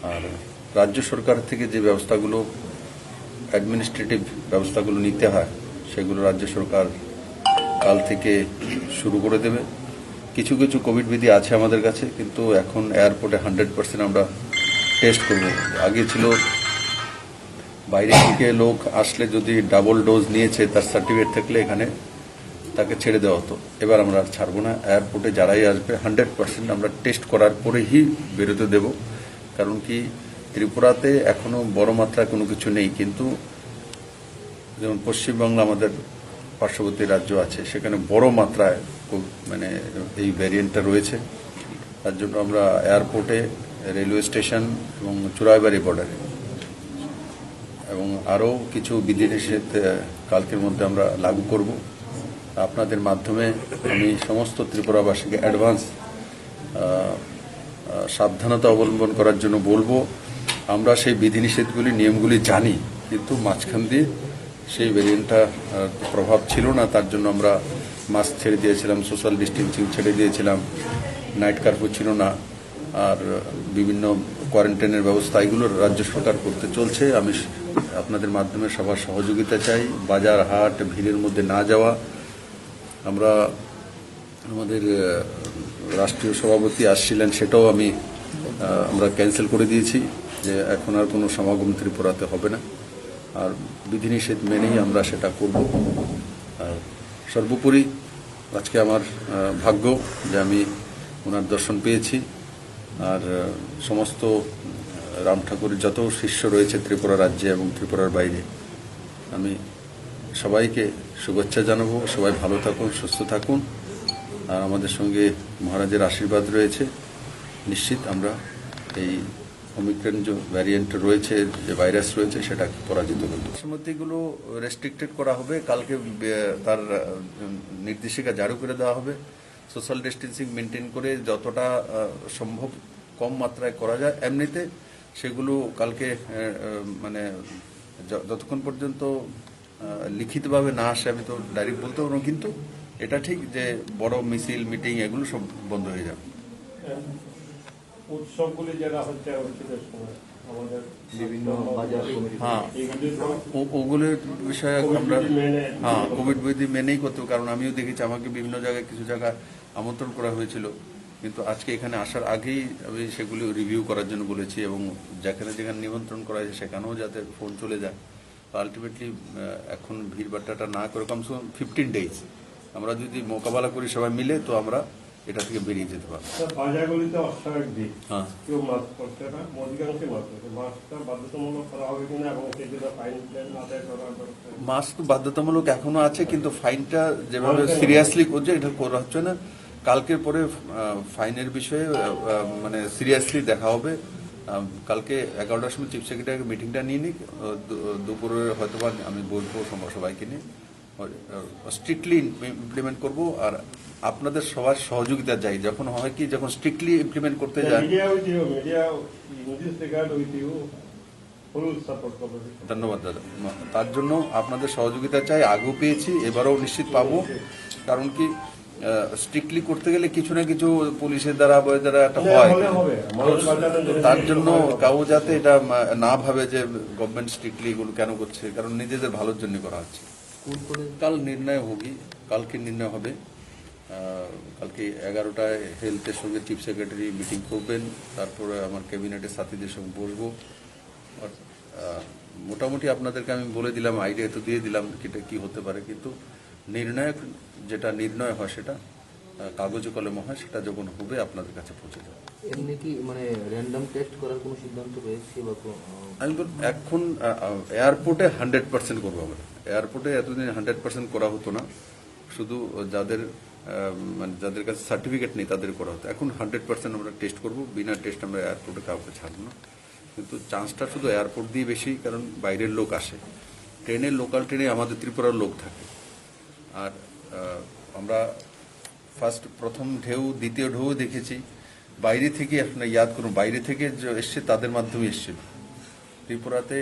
আর রাজ্য সরকার থেকে যে ব্যবস্থাগুলো অ্যাডমিনিস্ট্রেটিভ ব্যবস্থাগুলো নিতে হয় সেগুলো রাজ্য সরকার কাল থেকে শুরু করে দেবে। কিছু কিছু কোভিড বিধি আছে আমাদের কাছে, কিন্তু এখন এয়ারপোর্টে 100% আমরা টেস্ট করব। আগে ছিল বাইরে থেকে লোক আসলে যদি ডাবল ডোজ নিয়েছে তার সার্টিফিকেট থাকলে এখানে তাকে ছেড়ে দেওয়া হতো। এবার আমরা আর ছাড়বো না। এয়ারপোর্টে যারাই আসবে 100% আমরা টেস্ট করার পরেই বেরোতে দেব। কারণ কি, ত্রিপুরাতে এখনো বড় মাত্রায় কোনো কিছু নেই, কিন্তু যেমন পশ্চিমবাংলা আমাদের পার্শ্ববর্তী রাজ্য আছে, সেখানে বড় মাত্রায় মানে এই ভ্যারিয়েন্টটা রয়েছে। তার জন্য আমরা এয়ারপোর্টে, রেলওয়ে স্টেশন এবং চুরাইবাড়ি বর্ডারে এবং আরও কিছু বিধিনিষেধ কালকের মধ্যে আমরা লাগু করব। আপনাদের মাধ্যমে আমি সমস্ত ত্রিপুরাবাসীকে অ্যাডভান্স সাবধানতা অবলম্বন করার জন্য বলবো। আমরা সেই বিধিনিষেধগুলি, নিয়মগুলি জানি, কিন্তু মাঝখান দিয়ে সেই ভ্যারিয়েন্টটা প্রভাব ছিল না। তার জন্য আমরা মাস্ক ছেড়ে দিয়েছিলাম, সোশ্যাল ডিস্টেন্সিং ছেড়ে দিয়েছিলাম, নাইট কারফিউ ছিল না, আর বিভিন্ন কোয়ারেন্টাইনের ব্যবস্থা এগুলো রাজ্য সরকার করতে চলছে। আমি আপনাদের মাধ্যমে সবার সহযোগিতা চাই। বাজার হাট ভিড়ের মধ্যে না যাওয়া। আমাদের রাষ্ট্রীয় সভাপতি আসছিলেন, সেটাও আমরা ক্যান্সেল করে দিয়েছি, যে এখন আর কোনো সমাগম ত্রিপুরাতে হবে না। আর বিধিনিষেধ মেনেই আমরা সেটা করব। আর সর্বোপরি আজকে আমার ভাগ্য যে আমি ওনার দর্শন পেয়েছি। আর সমস্ত রাম ঠাকুরের যত শিষ্য রয়েছে ত্রিপুরা রাজ্যে এবং ত্রিপুরার বাইরে, আমি সবাইকে শুভেচ্ছা জানাবো। সবাই ভালো থাকুন, সুস্থ থাকুন। আর আমাদের সঙ্গে মহারাজের আশীর্বাদ রয়েছে। নিশ্চিত আমরা এই ওমিক্রন যে ভ্যারিয়েন্ট রয়েছে, যে ভাইরাস রয়েছে, সেটাকে পরাজিত করব। সম্মতিগুলো রেস্ট্রিক্টেড করা হবে। কালকে তার নির্দেশিকা জারি করে দেওয়া হবে। সোশ্যাল ডিস্টেন্সিং মেনটেন করে যতটা সম্ভব কম মাত্রায় করা যায়, এমনিতে সেগুলো কালকে মানে যতক্ষণ পর্যন্ত লিখিতভাবে না আসে, আমি তো ডাইরেক্ট বলতে পারবো, কিন্তু এটা ঠিক যে বড় মিছিল, মিটিং এগুলো সব বন্ধ হয়ে যাবে। উৎসবগুলি যারা হচ্ছে ওগুলোর বিষয়ে আমরা কোভিড বিধি মেনেই করতে, কারণ আমিও দেখেছি আমাকে বিভিন্ন জায়গায় কিছু জায়গায় আমন্ত্রণ করা হয়েছিল, কিন্তু আজকে এখানে আসার আগেই আমি সেগুলি রিভিউ করার জন্য বলেছি, এবং যেখানে যেখানে নিমন্ত্রণ করা হয়েছে সেখানেও যাতে ফোন চলে যায়। আলটিমেটলি এখন ভিড়ভাট্টাটা না করে কমসে কম 15 days আমরা যদি মোকাবেলা করি সবাই মিলে, তো আমরা এটা থেকে বেরিয়ে যেতে পারবো। বাজারগুলিতে অস্বাভাবিক ভিড়, কেউ মাস্ক করছে না, অধিকাংশই মাস্ক করছে। মাস্কটা বাধ্যতামূলক করা হবে কিনা এবং সেই জন্য ফাইন আদায় করা হবে? মাস্ক বাধ্যতামূলক এখনো আছে, কিন্তু ফাইনটা যেভাবে সিরিয়াসলি করছে এটা করা হচ্ছে না। কালকের পরে ফাইনের বিষয়ে মানে সিরিয়াসলি দেখা হবে। কালকে 11টার সময় চিফ সেক্রেটারি মিটিংটা নিয়ে নিক, দুপুরে হয়তো আমি বলবো সবাইকে নিয়ে স্ট্রিক্টলি ইমপ্লিমেন্ট করব। আর আপনাদের সবার সহযোগিতা চাই। যখন হয় কি, যখন স্ট্রিক্টলি ইমপ্লিমেন্ট করতে যায়। ধন্যবাদ দাদা, তার জন্য আপনাদের সহযোগিতা চাই। আগেও পেয়েছি, এবারেও নিশ্চিত পাবো। কারণ কি, স্ট্রিক্টলি করতে গেলে কিছু না কিছু পুলিশের দ্বারা একটা হয়, তার জন্য কাউ যাতে এটা না ভাবে যে গভর্নমেন্ট স্ট্রিক্টলি এগুলো কেন করছে, কারণ নিজেদের ভালোর জন্য করা হচ্ছে। কাল নির্ণয় হবে, কালকে নির্ণয় হবে। কালকে 11টায় হেলথের সঙ্গে চিফ সেক্রেটারি মিটিং করবেন, তারপরে আমার ক্যাবিনেটের সাথীদের সঙ্গে বসবো। মোটামুটি আপনাদেরকে আমি বলে দিলাম, আইডিয়া তো দিয়ে দিলাম এটা কি হতে পারে, কিন্তু নির্ণায়ক যেটা নির্ণয় হয় সেটা কাগজে কলমে হয়, সেটা যখন হবে আপনাদের কাছে পৌঁছে যাবে। এমনি কি মানে র্যান্ডম টেস্ট করার কোনো সিদ্ধান্ত রয়েছে বা? আমি বল, এখন এয়ারপোর্টে 100% করবো আমরা। এয়ারপোর্টে এতদিন 100% করা হতো না, শুধু মানে যাদের কাছে সার্টিফিকেট নেই তাদের করা হতো। এখন 100% আমরা টেস্ট করব। বিনা টেস্ট আমরা এয়ারপোর্টে কাউকে ছাড়বো না। কিন্তু চান্সটা শুধু এয়ারপোর্ট দিয়ে বেশি, কারণ বাইরের লোক আসে। ট্রেনে, লোকাল ট্রেনে আমাদের ত্রিপুরার লোক থাকে। আর আমরা প্রথম ঢেউ, দ্বিতীয় ঢেউ দেখেছি বাইরে থেকে। আপনার ইয়াদ করুন, বাইরে থেকে এসছে, তাদের মাধ্যমে এসছিল। ত্রিপুরাতে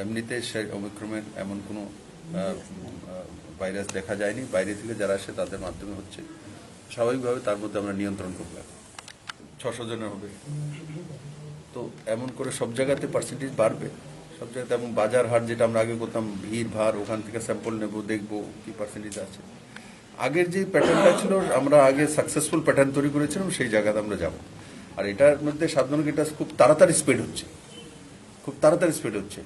এমনিতে ওমিক্রনের এমন কোনো ভাইরাস দেখা যায়নি। বাইরে থেকে যারা আসে তাদের মাধ্যমে হচ্ছে। স্বাভাবিকভাবে তার মধ্যে আমরা নিয়ন্ত্রণ করবো। 600 জনের হবে। তো এমন করে সব জায়গাতে পার্সেন্টেজ বাড়বে, সব জায়গাতে। এবং বাজার হাট যেটা আমরা আগে করতাম, ভিড় ভাড়, ওখান থেকে স্যাম্পল নেব, দেখবো কি পার্সেন্টেজ আছে। আগের যে প্যাটার্নটা ছিল, আমরা আগে সাকসেসফুল প্যাটার্ন তৈরি করেছিলাম, সেই জায়গাতে আমরা যাব। আর এটার মধ্যে সাধারণত এটা খুব তাড়াতাড়ি স্প্রেড হচ্ছে, খুব তাড়াতাড়ি স্প্রেড হচ্ছে।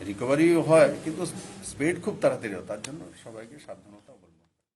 রিকভারি হয় কিন্তু স্প্রেড খুব তাড়াতাড়ি হয়, তার জন্য সবাইকে সাবধানতা অবলম্বন